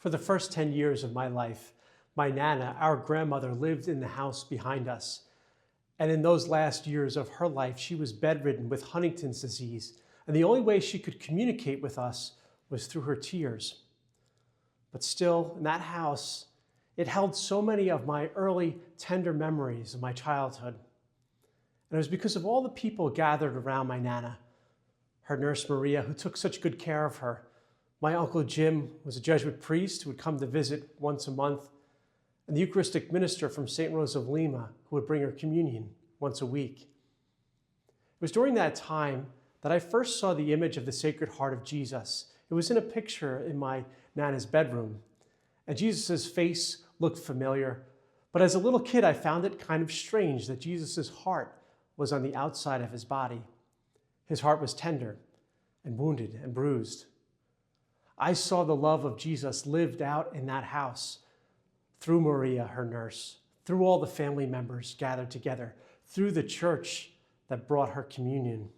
For the first 10 years of my life, my Nana, our grandmother, lived in the house behind us. And in those last years of her life, she was bedridden with Huntington's disease. And the only way she could communicate with us was through her tears. But still, in that house, it held so many of my early, tender memories of my childhood. And it was because of all the people gathered around my Nana, her nurse Maria, who took such good care of her. My Uncle Jim was a Jesuit priest who would come to visit once a month, and the Eucharistic minister from St. Rose of Lima, who would bring her communion once a week. It was during that time that I first saw the image of the Sacred Heart of Jesus. It was in a picture in my Nana's bedroom, and Jesus' face looked familiar, but as a little kid, I found it kind of strange that Jesus' heart was on the outside of his body. His heart was tender and wounded and bruised. I saw the love of Jesus lived out in that house through Maria, her nurse, through all the family members gathered together, through the church that brought her communion.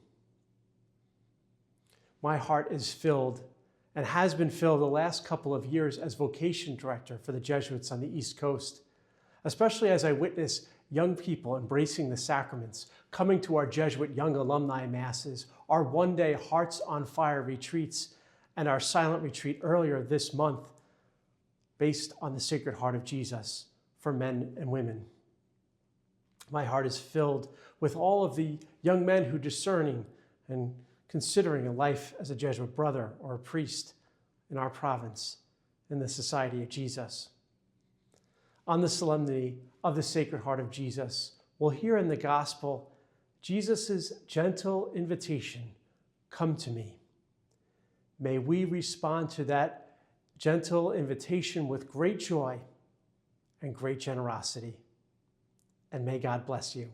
My heart is filled and has been filled the last couple of years as vocation director for the Jesuits on the East Coast, especially as I witness young people embracing the sacraments, coming to our Jesuit Young Alumni Masses, our one-day Hearts on Fire retreats, and our silent retreat earlier this month based on the Sacred Heart of Jesus for men and women. My heart is filled with all of the young men who are discerning and considering a life as a Jesuit brother or a priest in our province, in the Society of Jesus. On the solemnity of the Sacred Heart of Jesus, we'll hear in the Gospel Jesus' gentle invitation, "Come to me." May we respond to that gentle invitation with great joy and great generosity. And may God bless you.